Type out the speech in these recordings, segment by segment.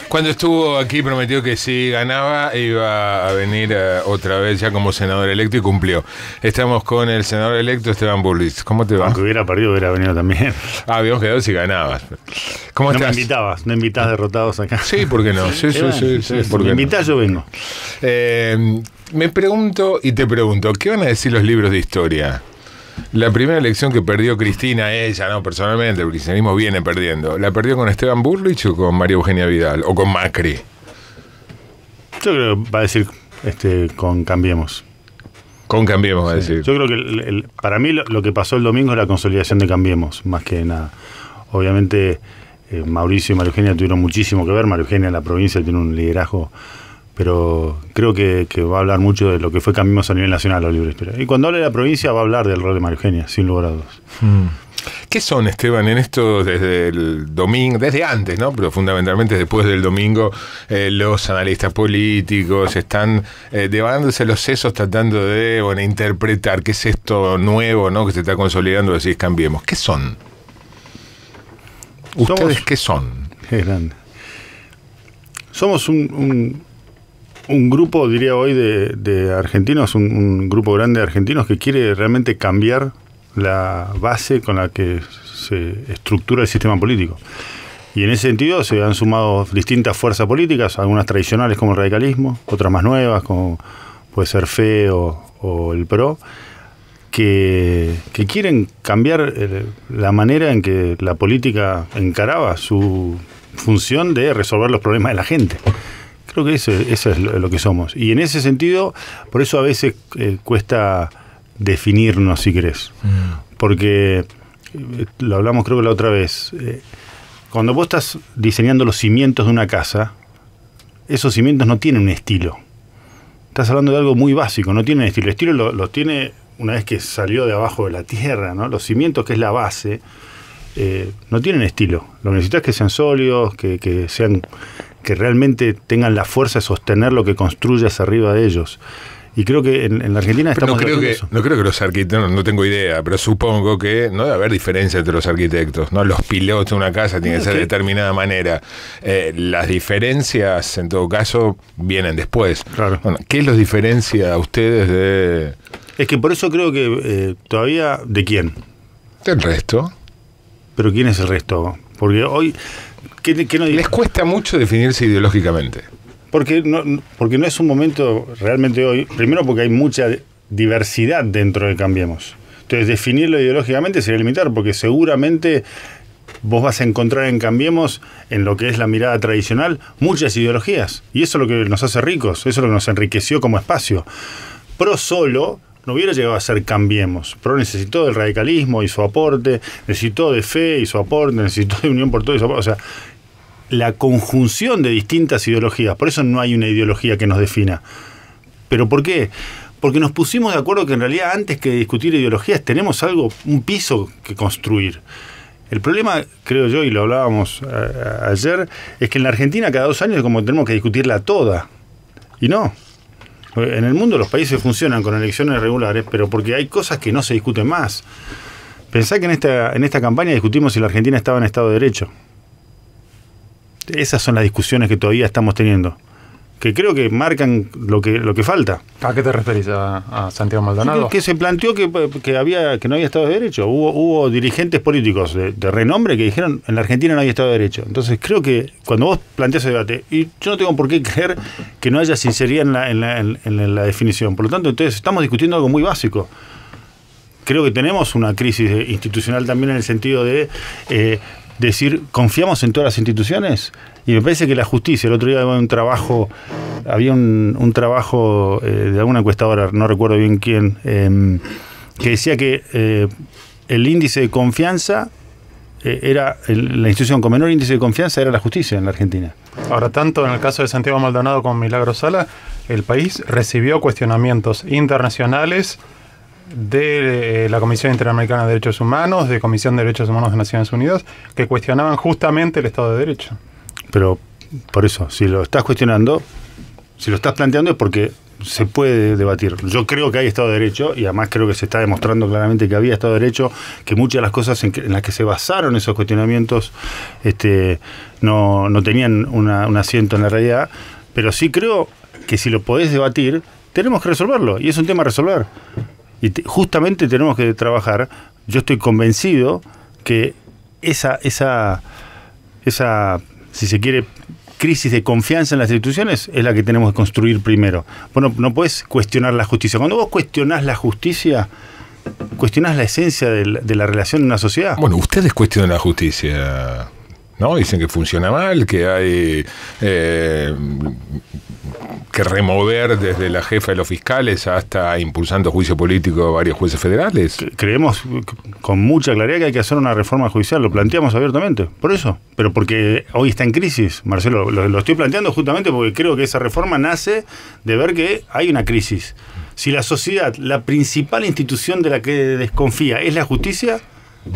Cuando estuvo aquí prometió que si ganaba iba a venir otra vez ya como senador electo y cumplió. Estamos con el senador electo Esteban Bullrich. ¿Cómo te va? Aunque hubiera perdido, hubiera venido también. Habíamos quedado si ganabas. ¿Cómo no estás? No me invitás derrotados acá. Sí, ¿por qué no? Sí, ¿por qué me no? invitás, yo vengo. Me pregunto y te pregunto, ¿qué van a decir los libros de historia? La primera elección que perdió Cristina, ella, no personalmente, el cristianismo viene perdiendo, ¿la perdió con Esteban Bullrich o con María Eugenia Vidal o con Macri? Yo creo que va a decir con Cambiemos. Con Cambiemos, va a decir. Yo creo que para mí lo que pasó el domingo es la consolidación de Cambiemos, más que nada. Obviamente Mauricio y María Eugenia tuvieron muchísimo que ver. María Eugenia en la provincia tiene un liderazgo, pero creo que va a hablar mucho de lo que fue Cambiemos a nivel nacional los libros de historia. Y cuando hable de la provincia va a hablar del rol de María Eugenia, sin lugar a dudas. ¿Qué son, Esteban, en esto desde el domingo, desde antes, ¿no? Pero fundamentalmente después del domingo, los analistas políticos están devanándose los sesos tratando de interpretar qué es esto nuevo, ¿no? Que se está consolidando, decís Cambiemos. ¿Qué son? ¿Ustedes qué son? Qué grande. Somos un grupo, diría hoy, de argentinos, un grupo grande de argentinos que quiere realmente cambiar la base con la que se estructura el sistema político. Y en ese sentido se han sumado distintas fuerzas políticas, algunas tradicionales como el radicalismo, otras más nuevas como puede ser FE o el PRO, que quieren cambiar la manera en que la política encaraba su función de resolver los problemas de la gente. Creo que eso es lo que somos. Y en ese sentido, por eso a veces cuesta definirnos, si querés. Porque, lo hablamos creo que la otra vez, cuando vos estás diseñando los cimientos de una casa, esos cimientos no tienen un estilo. Estás hablando de algo muy básico, no tienen estilo. El estilo lo tiene una vez que salió de abajo de la tierra, ¿no? Los cimientos, que es la base, no tienen estilo. Lo que necesitas es que sean sólidos, que realmente tengan la fuerza de sostener lo que construyas arriba de ellos. Y creo que en la Argentina estamos... No creo que los arquitectos, no tengo idea, pero supongo que no debe haber diferencia entre los arquitectos, ¿no? Los pilotos de una casa tienen que ser de determinada manera. Las diferencias, en todo caso, vienen después. Claro. Bueno, ¿qué los diferencia a ustedes de...? Es que por eso creo que todavía... ¿De quién? Del resto. ¿Pero quién es el resto? Porque hoy... ¿qué no les cuesta mucho definirse ideológicamente? Porque no es un momento realmente hoy, primero porque hay mucha diversidad dentro de Cambiemos. Entonces definirlo ideológicamente sería limitar, porque seguramente vos vas a encontrar en Cambiemos, en lo que es la mirada tradicional, muchas ideologías. Y eso es lo que nos hace ricos, eso es lo que nos enriqueció como espacio. PRO solo no hubiera llegado a ser Cambiemos. PRO necesitó del radicalismo y su aporte, necesitó de FE y su aporte, necesitó de Unión por Todo y su aporte. O sea, la conjunción de distintas ideologías, por eso no hay una ideología que nos defina. ¿Pero por qué? Porque nos pusimos de acuerdo que en realidad antes que discutir ideologías tenemos un piso que construir. El problema, creo yo, y lo hablábamos ayer, es que en la Argentina cada 2 años como tenemos que discutirla toda. Y no. En el mundo los países funcionan con elecciones regulares, pero porque hay cosas que no se discuten más. Pensá que en esta campaña discutimos si la Argentina estaba en Estado de Derecho. Esas son las discusiones que todavía estamos teniendo, que creo que marcan lo que falta. ¿A qué te referís? ¿A Santiago Maldonado? Que se planteó que no había Estado de Derecho. Hubo dirigentes políticos de renombre que dijeron en la Argentina no hay Estado de Derecho. Entonces creo que cuando vos planteás el debate, y yo no tengo por qué creer que no haya sinceridad en la definición. Por lo tanto, entonces estamos discutiendo algo muy básico. Creo que tenemos una crisis institucional también en el sentido de... decir, ¿confiamos en todas las instituciones? Y me parece que la justicia, el otro día había un trabajo de alguna encuestadora, no recuerdo bien quién, que decía que el índice de confianza era la institución con menor índice de confianza era la justicia en la Argentina. Ahora, tanto en el caso de Santiago Maldonado como Milagros Sala, el país recibió cuestionamientos internacionales de la Comisión Interamericana de Derechos Humanos, de Comisión de Derechos Humanos de Naciones Unidas, que cuestionaban justamente el Estado de Derecho. Pero, por eso, si lo estás cuestionando, si lo estás planteando es porque se puede debatir. Yo creo que hay Estado de Derecho, y además creo que se está demostrando claramente que había Estado de Derecho, que muchas de las cosas en las que se basaron esos cuestionamientos no tenían un asiento en la realidad, pero sí creo que si lo podés debatir, tenemos que resolverlo, y es un tema a resolver. Y justamente tenemos que trabajar. Yo estoy convencido que esa, si se quiere, crisis de confianza en las instituciones es la que tenemos que construir primero. Bueno, no podés cuestionar la justicia. Cuando vos cuestionás la justicia, cuestionás la esencia de la relación en una sociedad. Bueno, ustedes cuestionan la justicia, ¿no? Dicen que funciona mal, que hay que remover desde la jefa de los fiscales hasta impulsando juicio político a varios jueces federales. Creemos con mucha claridad que hay que hacer una reforma judicial, lo planteamos abiertamente, por eso, pero porque hoy está en crisis, Marcelo, lo estoy planteando justamente porque creo que esa reforma nace de ver que hay una crisis. Si la sociedad, la principal institución de la que desconfía es la justicia,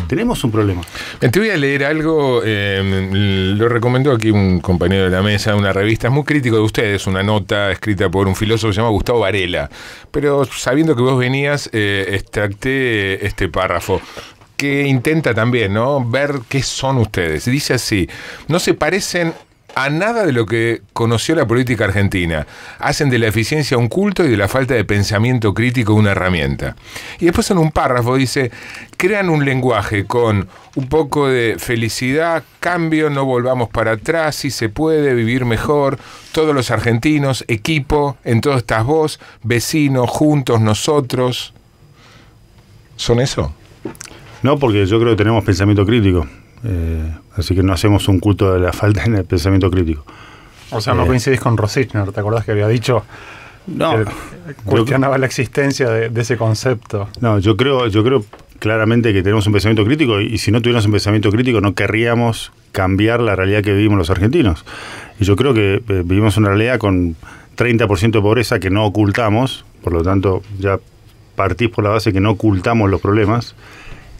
tenemos un problema. Te voy a leer algo, lo recomendó aquí un compañero de la mesa, una revista, es muy crítico de ustedes, una nota escrita por un filósofo que se llama Gustavo Varela, pero sabiendo que vos venías, extracté este párrafo, que intenta también, ¿no?, ver qué son ustedes. Dice así: no se parecen a nada de lo que conoció la política argentina. Hacen de la eficiencia un culto y de la falta de pensamiento crítico una herramienta. Y después en un párrafo dice: crean un lenguaje con un poco de felicidad, cambio, no volvamos para atrás, si se puede vivir mejor, todos los argentinos, equipo, en todo estás vos, vecinos, juntos, nosotros. ¿Son eso? No, porque yo creo que tenemos pensamiento crítico. Así que no hacemos un culto de la falta en el pensamiento crítico. O sea, no coincidís con Rosichner, ¿te acordás que había dicho no, que cuestionaba la existencia de ese concepto? No, yo creo claramente que tenemos un pensamiento crítico, y si no tuviéramos un pensamiento crítico no querríamos cambiar la realidad que vivimos los argentinos. Y yo creo que vivimos una realidad con 30% de pobreza que no ocultamos, por lo tanto ya partís por la base que no ocultamos los problemas.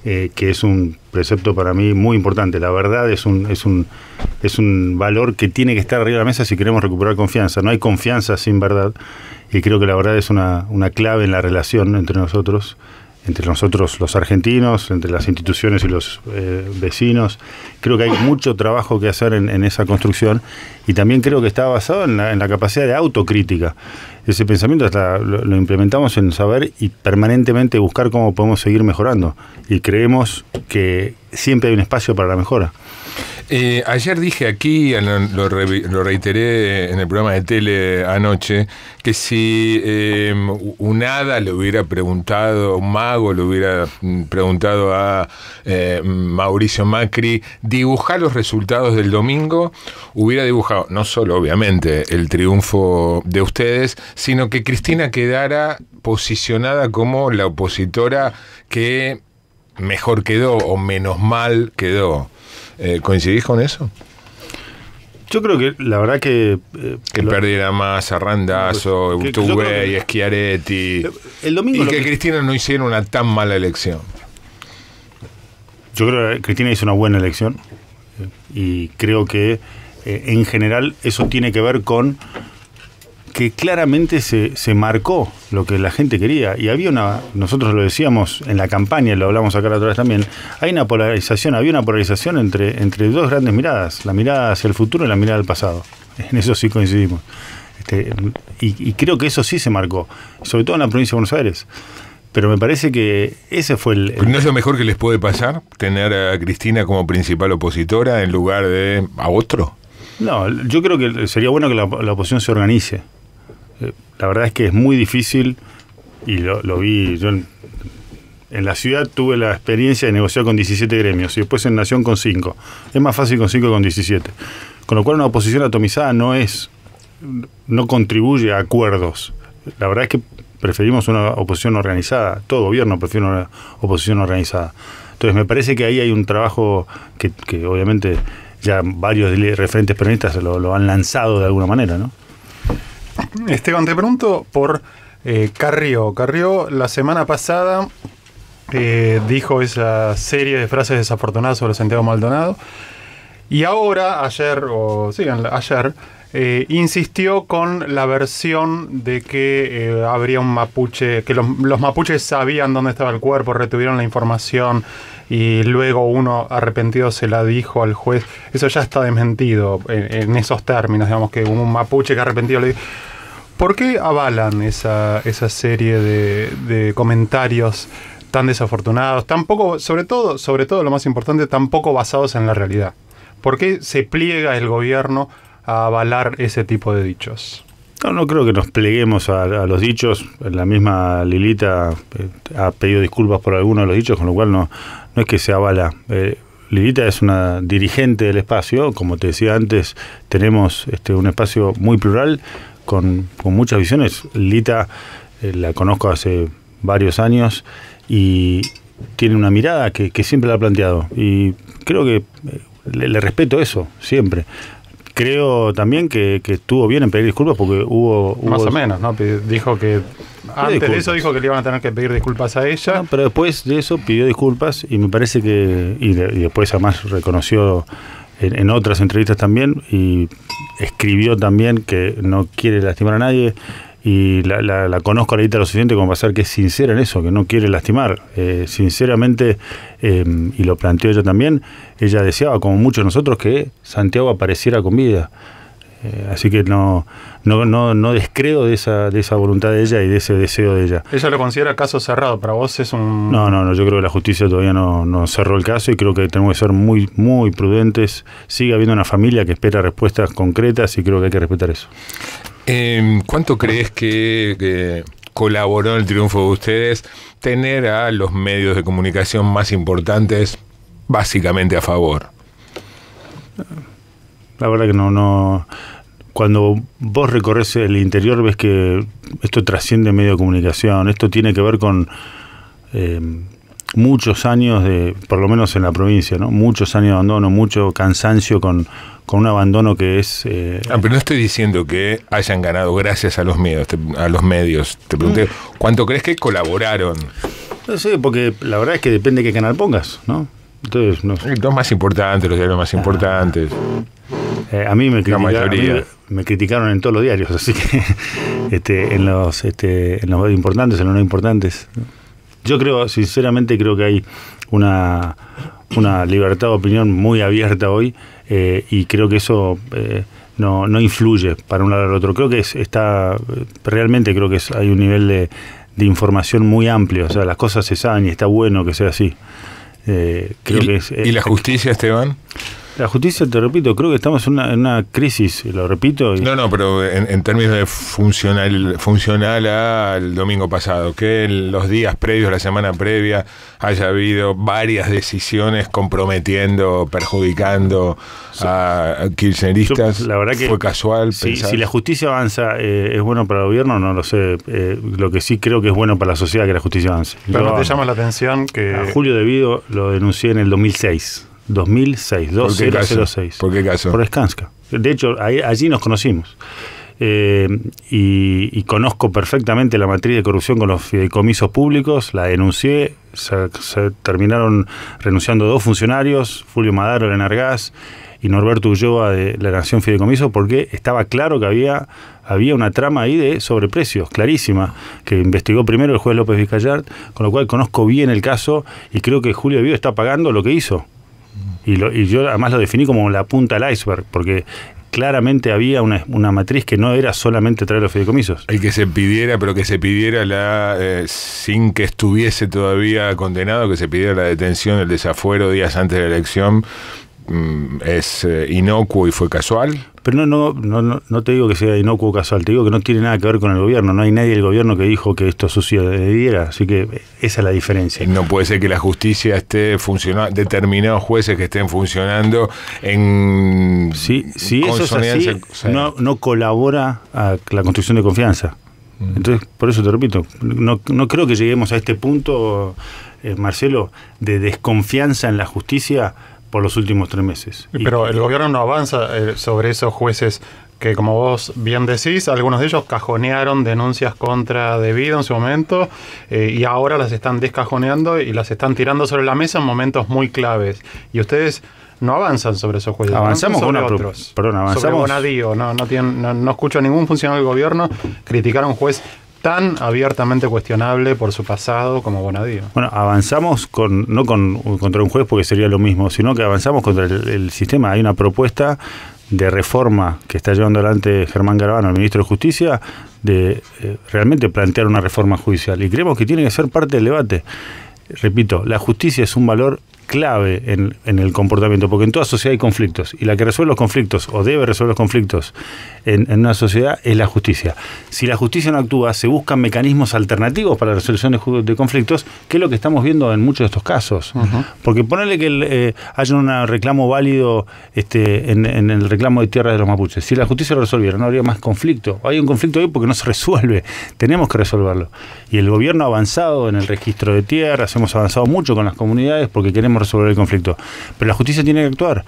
Que es un precepto para mí muy importante. La verdad es un valor que tiene que estar arriba de la mesa si queremos recuperar confianza. No hay confianza sin verdad, y creo que la verdad es una clave en la relación entre nosotros los argentinos, entre las instituciones y los vecinos. Creo que hay mucho trabajo que hacer en esa construcción, y también creo que está basado en la capacidad de autocrítica. Ese pensamiento lo implementamos en saber y permanentemente buscar cómo podemos seguir mejorando, y creemos que siempre hay un espacio para la mejora. Ayer dije aquí, lo reiteré en el programa de tele anoche, que si un hada le hubiera preguntado, un mago le hubiera preguntado a Mauricio Macri dibujar los resultados del domingo, hubiera dibujado no solo obviamente el triunfo de ustedes, sino que Cristina quedara posicionada como la opositora que mejor quedó o menos mal quedó. ¿Coincidís con eso? Yo creo que la verdad que perdiera más a Randazzo, Urtubey, Schiaretti, el domingo, y que Cristina no hiciera una tan mala elección. Yo creo que Cristina hizo una buena elección, y creo que en general eso tiene que ver con que claramente se marcó lo que la gente quería, y había nosotros lo decíamos en la campaña, lo hablamos acá la otra vez también, había una polarización entre dos grandes miradas, la mirada hacia el futuro y la mirada al pasado. En eso sí coincidimos. Y creo que eso sí se marcó, sobre todo en la provincia de Buenos Aires. Pero me parece que ese fue ¿No es lo mejor que les puede pasar, tener a Cristina como principal opositora en lugar de a otro? No, yo creo que sería bueno que la oposición se organice. La verdad es que es muy difícil, y lo vi yo en la ciudad. Tuve la experiencia de negociar con 17 gremios y después en Nación con 5. Es más fácil con 5 que con 17. Con lo cual una oposición atomizada no contribuye a acuerdos. La verdad es que preferimos una oposición organizada. Todo gobierno prefiere una oposición organizada. Entonces me parece que ahí hay un trabajo que obviamente ya varios referentes peronistas lo han lanzado de alguna manera, ¿no? Esteban, te pregunto por Carrió. Carrió la semana pasada dijo esa serie de frases desafortunadas sobre Santiago Maldonado, y ahora, ayer, insistió con la versión de que habría un mapuche, que los mapuches sabían dónde estaba el cuerpo, retuvieron la información y luego uno arrepentido se la dijo al juez. Eso ya está desmentido en esos términos, digamos, que un mapuche que arrepentido le dijo. ¿Por qué avalan esa serie de comentarios tan desafortunados, tampoco, sobre todo lo más importante, tampoco basados en la realidad? ¿Por qué se pliega el gobierno a avalar ese tipo de dichos? No creo que nos pleguemos a los dichos. La misma Lilita ha pedido disculpas por algunos de los dichos, con lo cual no es que se avala. Lilita es una dirigente del espacio. Como te decía antes, tenemos un espacio muy plural, con muchas visiones. Lilita la conozco hace varios años y tiene una mirada que siempre la ha planteado. Y creo que le respeto eso, siempre. Creo también que estuvo bien en pedir disculpas porque hubo más o menos, ¿no? Dijo que antes de eso dijo que le iban a tener que pedir disculpas a ella. No, pero después de eso pidió disculpas y me parece que y después además reconoció en otras entrevistas también y escribió también que no quiere lastimar a nadie. Y la conozco a Lilita lo suficiente como para saber que es sincera en eso, que no quiere lastimar. Sinceramente, y lo planteó ella también, ella deseaba, como muchos de nosotros, que Santiago apareciera con vida. Así que no descreo de esa voluntad de ella y de ese deseo de ella. ¿Ella lo considera caso cerrado? ¿Para vos es un...? No, yo creo que la justicia todavía no cerró el caso y creo que tenemos que ser muy, muy prudentes. Sigue habiendo una familia que espera respuestas concretas y creo que hay que respetar eso. ¿Cuánto crees que colaboró en el triunfo de ustedes tener a los medios de comunicación más importantes básicamente a favor? La verdad que no. Cuando vos recorres el interior ves que esto trasciende medio de comunicación. Esto tiene que ver con muchos años por lo menos en la provincia, ¿no? Muchos años de abandono, mucho cansancio con un abandono que es... pero no estoy diciendo que hayan ganado gracias a los medios. Te pregunté, ¿cuánto crees que colaboraron? No sé, porque la verdad es que depende de qué canal pongas, ¿no? Entonces, no sé. Los más importantes, los diarios más importantes. A mí me criticaron en todos los diarios, así que en los importantes, en los no importantes. Yo sinceramente creo que hay una libertad de opinión muy abierta hoy y creo que eso no influye para un lado o para el otro. Creo que realmente creo que hay un nivel de información muy amplio, o sea, las cosas se saben y está bueno que sea así. ¿Y la justicia, Esteban? La justicia, te repito, creo que estamos en una crisis, lo repito. No, pero en términos de funcional al domingo pasado, que en los días previos, la semana previa, haya habido varias decisiones comprometiendo, perjudicando a kirchneristas. La verdad que fue casual. Si la justicia avanza, ¿es bueno para el gobierno? No lo sé. Lo que sí creo que es bueno para la sociedad que la justicia avance. Pero no te llama la atención que... A Julio De Vido lo denuncié en el 2006. 2006. ¿Por qué caso? Por Skanska. De hecho, allí nos conocimos. Y conozco perfectamente la matriz de corrupción con los fideicomisos públicos. La denuncié. Se terminaron renunciando 2 funcionarios, Fulvio Madaro del Enargás y Norberto Ulloa de la Nación Fideicomiso, porque estaba claro que había una trama ahí de sobreprecios, clarísima, que investigó primero el juez López Vizcayart, con lo cual conozco bien el caso y creo que Julio De Vido está pagando lo que hizo. Y yo además lo definí como la punta del iceberg, porque claramente había una matriz que no era solamente traer los fideicomisos. El que se pidiera, pero que se pidiera sin que estuviese todavía condenado, que se pidiera la detención, el desafuero días antes de la elección, es inocuo y fue casual. Pero no te digo que sea inocuo o casual, te digo que no tiene nada que ver con el gobierno. No hay nadie del gobierno que dijo que esto sucediera, así que esa es la diferencia. No puede ser que la justicia esté funcionando, determinados jueces que estén funcionando en... Si eso es así, no colabora a la construcción de confianza. Entonces, por eso te repito, no creo que lleguemos a este punto, Marcelo, de desconfianza en la justicia por los últimos 3 meses. Pero el gobierno no avanza sobre esos jueces que, como vos bien decís, algunos de ellos cajonearon denuncias contra Debido en su momento, y ahora las están descajoneando y las están tirando sobre la mesa en momentos muy claves. Y ustedes no avanzan sobre esos jueces. Avanzamos sobre con otros. avanzamos. Sobre Bonadío. No escucho a ningún funcionario del gobierno criticar a un juez tan abiertamente cuestionable por su pasado como Bonadío. Bueno, avanzamos no contra un juez porque sería lo mismo, sino que avanzamos contra el sistema. Hay una propuesta de reforma que está llevando adelante Germán Garabano, el ministro de Justicia, de realmente plantear una reforma judicial. Y creemos que tiene que ser parte del debate. Repito, la justicia es un valor clave en el comportamiento, porque en toda sociedad hay conflictos, y la que resuelve los conflictos, o debe resolver los conflictos en una sociedad, es la justicia. Si la justicia no actúa, se buscan mecanismos alternativos para la resolución de conflictos, que es lo que estamos viendo en muchos de estos casos. Porque ponerle que haya un reclamo válido en el reclamo de tierras de los mapuches, si la justicia lo resolviera, no habría más conflicto. Hay un conflicto ahí porque no se resuelve, tenemos que resolverlo. Y el gobierno ha avanzado en el registro de tierras, hemos avanzado mucho con las comunidades porque queremos resolver el conflicto, pero la justicia tiene que actuar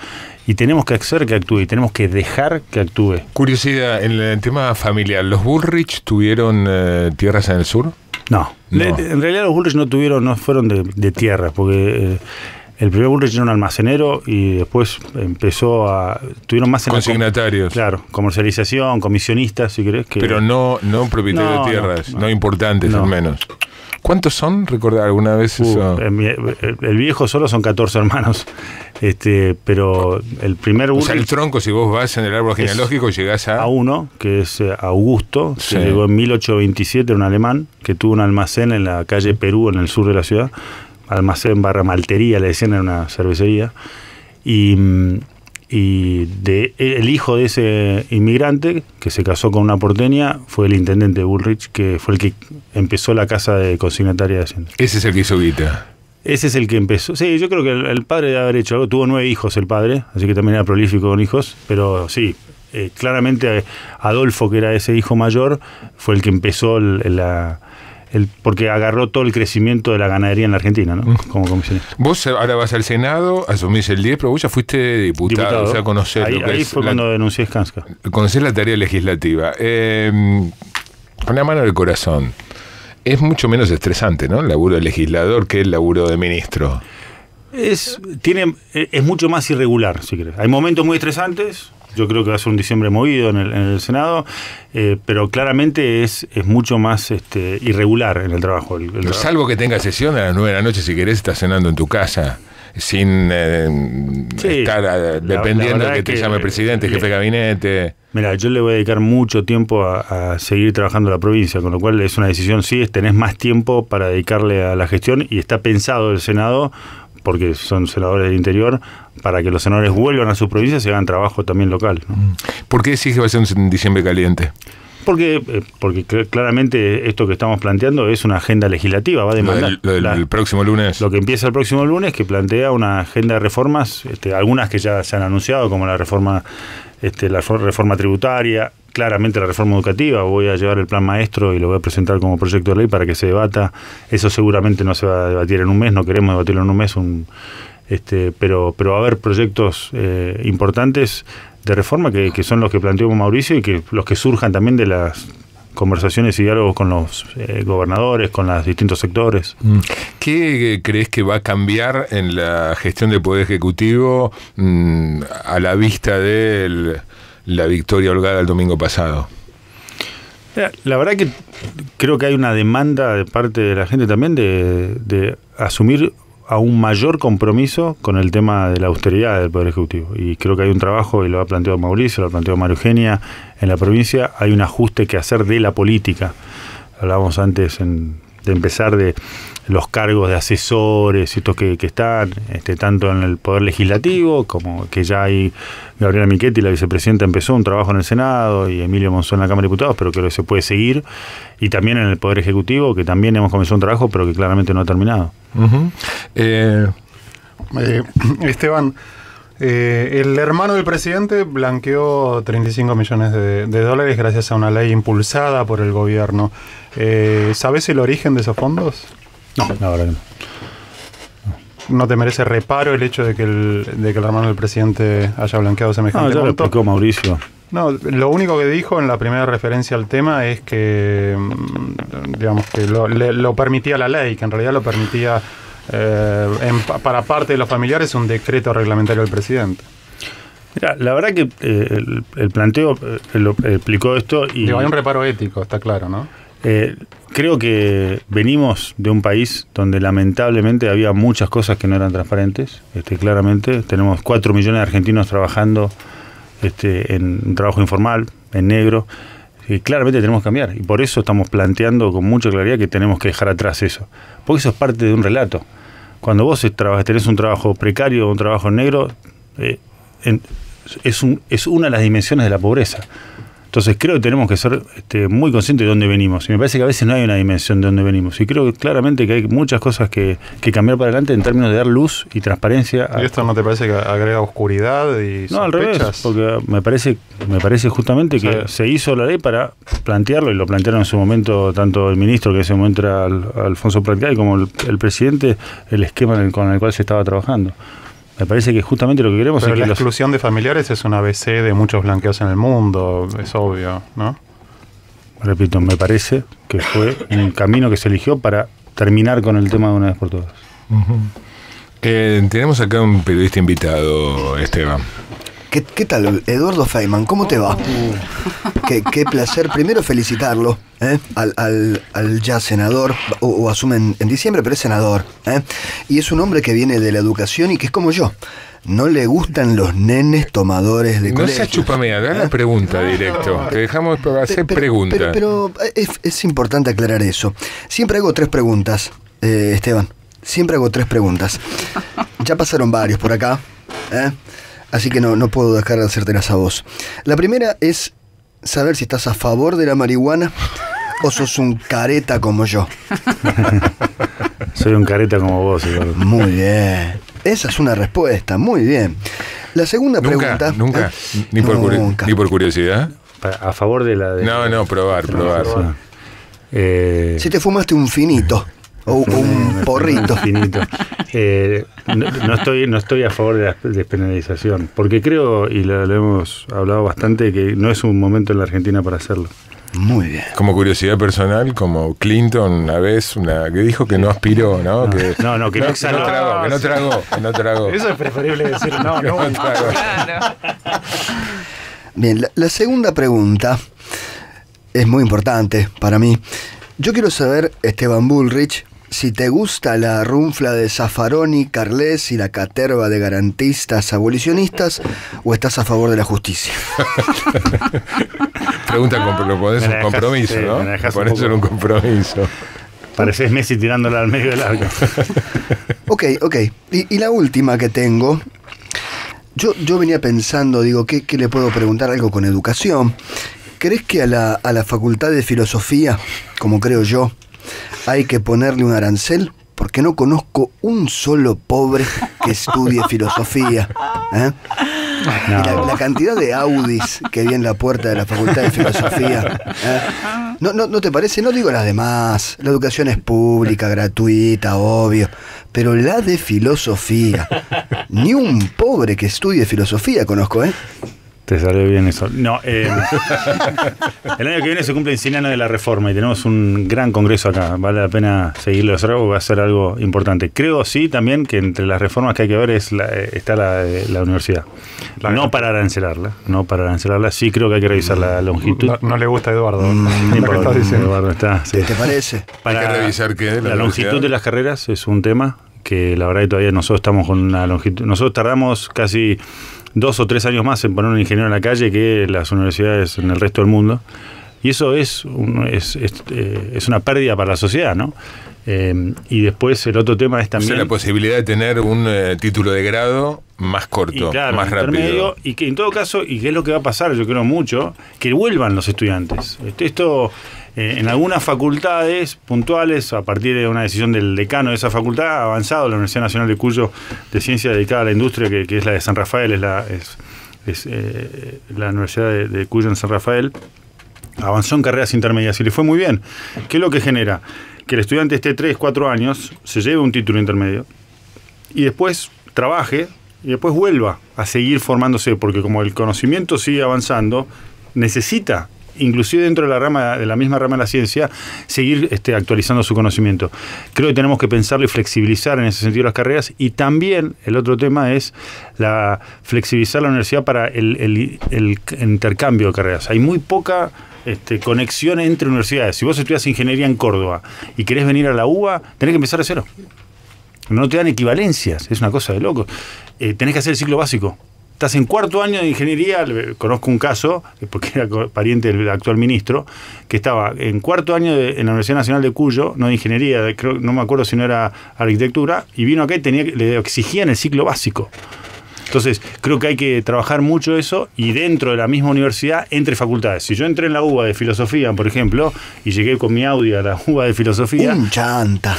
y tenemos que hacer que actúe y tenemos que dejar que actúe. Curiosidad, en el tema familiar, ¿los Bullrich tuvieron tierras en el sur? No. En realidad los Bullrich no fueron de tierra, porque el primer Bullrich era un almacenero y después tuvieron más consignatarios. Claro, comercialización, comisionistas, si querés. Pero no propietarios de tierras, no importantes al menos. ¿Cuántos son? ¿Recordar alguna vez eso? El viejo solo son 14 hermanos. Pero el primer Bullrich... O sea, el tronco, si vos vas en el árbol genealógico, llegás a uno, que es Augusto, sí, que llegó en 1827, era un alemán, que tuvo un almacén en la calle Perú, en el sur de la ciudad. Almacén / maltería, le decían, era una cervecería. Y el hijo de ese inmigrante, que se casó con una porteña, fue el intendente Bullrich, que fue el que empezó la casa de consignataria de Hacienda. Ese es el que hizo guita. Ese es el que empezó. Sí, yo creo que el padre debe haber hecho algo. Tuvo 9 hijos el padre, así que también era prolífico con hijos. Pero sí, claramente Adolfo, que era ese hijo mayor, fue el que empezó porque agarró todo el crecimiento de la ganadería en la Argentina, ¿no? Como comisionista. Vos ahora vas al Senado, asumís el 10, pero vos ya fuiste diputado. O sea, conocés ahí fue cuando denuncié Skanska. Conocés la tarea legislativa. Con la mano del corazón. Es mucho menos estresante, ¿no? El laburo de legislador que el laburo de ministro. Es mucho más irregular, si querés. Hay momentos muy estresantes. Yo creo que va a ser un diciembre movido en el Senado, pero claramente es mucho más irregular en el trabajo. Salvo que tengas sesión a las 9 de la noche, si querés, estás cenando en tu casa, sin estar dependiendo de que te llame el presidente, jefe de gabinete. Mira, yo le voy a dedicar mucho tiempo a seguir trabajando en la provincia, con lo cual es una decisión, sí, tenés más tiempo para dedicarle a la gestión, y está pensado el Senado, porque son senadores del interior, para que los senadores vuelvan a sus provincias y hagan trabajo también local, ¿no? ¿Por qué decís que va a ser un diciembre caliente? Porque claramente esto que estamos planteando es una agenda legislativa, va a demandar. Lo del próximo lunes. Lo que empieza el próximo lunes, que plantea una agenda de reformas, algunas que ya se han anunciado, como la reforma tributaria, claramente la reforma educativa. Voy a llevar el plan maestro y lo voy a presentar como proyecto de ley para que se debata. Eso seguramente no se va a debatir en un mes, no queremos debatirlo en un mes, pero va a haber proyectos importantes de reforma que son los que planteó Mauricio, y que los que surjan también de las conversaciones y diálogos con los gobernadores, con los distintos sectores. ¿Qué crees que va a cambiar en la gestión del Poder Ejecutivo a la vista de la victoria holgada el domingo pasado? La verdad que creo que hay una demanda de parte de la gente también de asumir a un mayor compromiso con el tema de la austeridad del Poder Ejecutivo. Y creo que hay un trabajo, y lo ha planteado Mauricio, lo ha planteado María Eugenia, en la provincia hay un ajuste que hacer de la política. Hablábamos antes de empezar de los cargos de asesores, estos que están tanto en el Poder Legislativo, como que ya hay Gabriela Michetti, la vicepresidenta, empezó un trabajo en el Senado, y Emilio Monzón en la Cámara de Diputados, pero que se puede seguir, y también en el Poder Ejecutivo, que también hemos comenzado un trabajo, pero que claramente no ha terminado. Esteban, el hermano del presidente blanqueó 35 millones de dólares gracias a una ley impulsada por el gobierno. ¿Sabes el origen de esos fondos? No, la verdad que no. ¿No te merece reparo el hecho de que el hermano del presidente haya blanqueado semejante monto? Ya lo explicó Mauricio. No, lo único que dijo en la primera referencia al tema es que, digamos, que lo permitía la ley, que en realidad lo permitía para parte de los familiares un decreto reglamentario del presidente. Mira, la verdad que el planteo lo explicó esto y... Digo, hay un reparo ético, está claro, ¿no? Creo que venimos de un país donde lamentablemente había muchas cosas que no eran transparentes, claramente. Tenemos 4 millones de argentinos trabajando en trabajo informal, en negro. Claramente tenemos que cambiar y por eso estamos planteando con mucha claridad que tenemos que dejar atrás eso. Porque eso es parte de un relato. Cuando vos tenés un trabajo precario o un trabajo negro, es una de las dimensiones de la pobreza. Entonces creo que tenemos que ser muy conscientes de dónde venimos. Y me parece que a veces no hay una dimensión de dónde venimos. Y creo que claramente que hay muchas cosas que cambiar para adelante en términos de dar luz y transparencia. ¿Y esto no te parece que agrega oscuridad y sospechas? No, al revés, porque me parece justamente que se hizo la ley para plantearlo, y lo plantearon en su momento tanto el ministro, que en ese momento era Alfonso Pratgay, como el presidente, el esquema con el cual se estaba trabajando. Me parece que justamente lo que queremos Pero es que la exclusión de familiares es un ABC de muchos blanqueos en el mundo, es obvio, ¿no? Repito, me parece que fue un camino que se eligió para terminar con el tema de una vez por todas. Tenemos acá un periodista invitado, Esteban. ¿Qué tal, Eduardo Feynman? ¿Cómo te va? Qué placer, primero felicitarlo, al ya senador, o asume en diciembre, pero es senador, y es un hombre que viene de la educación y que es como yo. No le gustan los nenes tomadores de colegio. No seas chupamea, da la pregunta directo. Te dejamos hacer preguntas. Pero es importante aclarar eso. Siempre hago 3 preguntas, Esteban. Siempre hago 3 preguntas. Ya pasaron varios por acá, así que no puedo dejar de hacértelas a vos. La primera es saber si estás a favor de la marihuana o sos un careta como yo. Soy un careta como vos, Eduardo. Muy bien. Esa es una respuesta, muy bien. La segunda pregunta... Nunca, ni por curiosidad. A favor de la... No, probar. Si te fumaste un finito o un porrito. Finito. No estoy a favor de la despenalización, porque creo, y lo hemos hablado bastante, que no es un momento en la Argentina para hacerlo. Muy bien. Como curiosidad personal, como Clinton una vez, que dijo que no aspiró, ¿no? Que no exhaló. Que no tragó. Eso es preferible decir no tragó. Claro. Bien, la segunda pregunta es muy importante para mí. Yo quiero saber, Esteban Bullrich, si te gusta la runfla de Zaffaroni, Carles y la caterva de garantistas abolicionistas, o estás a favor de la justicia. Pregunta, lo pones un compromiso, ¿no? Pones en un compromiso. Pareces Messi tirándola al medio del arco. Ok. Y la última que tengo, yo venía pensando, digo, ¿qué le puedo preguntar? Algo con educación. ¿Crees que a la Facultad de Filosofía, como creo yo, hay que ponerle un arancel? Porque no conozco un solo pobre que estudie filosofía. No. Y la cantidad de Audis que vi en la puerta de la Facultad de Filosofía. ¿No te parece? No digo las demás. La educación es pública, gratuita, obvio. Pero la de filosofía. Ni un pobre que estudie filosofía conozco, Te salió bien eso. No, el año que viene se cumplen 100 años de la Reforma y tenemos un gran congreso acá. Vale la pena seguirlo, va a ser algo importante. Creo, sí, también que entre las reformas que hay que ver está la universidad. No para arancelarla. Sí creo que hay que revisar la longitud. No le gusta a Eduardo. Lo que estás diciendo. Eduardo está, sí. ¿Te parece? Hay que revisar qué. La longitud de las carreras es un tema que la verdad que todavía nosotros estamos con una longitud. Nosotros tardamos casi 2 o 3 años más en poner un ingeniero en la calle que las universidades en el resto del mundo. Y eso es una pérdida para la sociedad, ¿no? Y después el otro tema es también... O sea, la posibilidad de tener un título de grado más corto, claro, más rápido. Y que en todo caso, y que es lo que va a pasar, yo creo mucho, que vuelvan los estudiantes. Esto... en algunas facultades puntuales, a partir de una decisión del decano de esa facultad, ha avanzado la Universidad Nacional de Cuyo de Ciencia dedicada a la industria, que es la de San Rafael, es la Universidad de Cuyo en San Rafael, avanzó en carreras intermedias y le fue muy bien. ¿Qué es lo que genera? Que el estudiante esté 3, 4 años, se lleve un título intermedio y después trabaje y después vuelva a seguir formándose, porque como el conocimiento sigue avanzando, necesita, inclusive dentro de la misma rama de la ciencia, seguir actualizando su conocimiento. Creo que tenemos que pensarlo y flexibilizar en ese sentido las carreras, y también el otro tema es flexibilizar la universidad para el intercambio de carreras. Hay muy poca conexión entre universidades. Si vos estudias ingeniería en Córdoba y querés venir a la UBA, tenés que empezar de cero. No te dan equivalencias, es una cosa de loco. Tenés que hacer el ciclo básico. Estás en cuarto año de ingeniería, conozco un caso, porque era pariente del actual ministro, que estaba en cuarto año en la Universidad Nacional de Cuyo, no de ingeniería, no me acuerdo si no era arquitectura, y vino acá y le exigían el ciclo básico. Entonces, creo que hay que trabajar mucho eso, y dentro de la misma universidad, entre facultades. Si yo entré en la UBA de filosofía, por ejemplo, y llegué con mi Audi a la UBA de filosofía... Un chanta.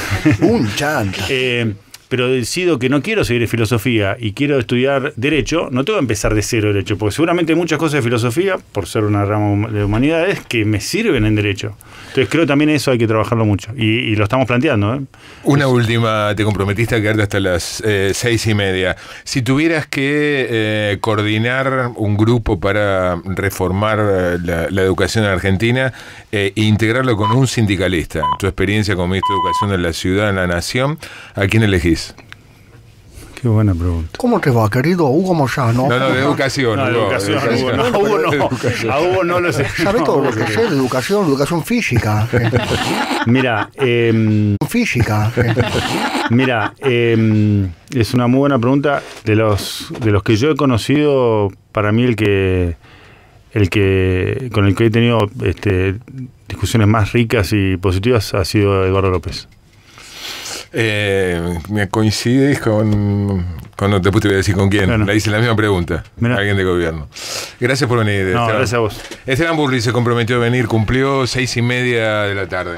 Pero decido que no quiero seguir en filosofía y quiero estudiar Derecho, no tengo que empezar de cero Derecho, porque seguramente hay muchas cosas de filosofía, por ser una rama de humanidades, que me sirven en Derecho. Entonces creo que también eso hay que trabajarlo mucho, y lo estamos planteando. Una última, te comprometiste a quedarte hasta las 6:30. Si tuvieras que coordinar un grupo para reformar la educación en Argentina e integrarlo con un sindicalista, tu experiencia como ministro de Educación en la ciudad, en la nación, ¿a quién elegís? Qué buena pregunta. ¿Cómo te va, querido Hugo Moyano? No, de educación. No, de educación. A Hugo no lo sé. ¿Sabes todo lo que sé de educación física? Mira, Física. Mira, es una muy buena pregunta. De los que yo he conocido, para mí el que con el que he tenido discusiones más ricas y positivas ha sido Eduardo López. Me coincides con... Después te voy a decir con quién. Bueno. Le hice la misma pregunta. Mirá. Alguien de gobierno. Gracias por venir. No, Esteban. gracias a vos. Esteban Burri se comprometió a venir, cumplió 6:30 de la tarde.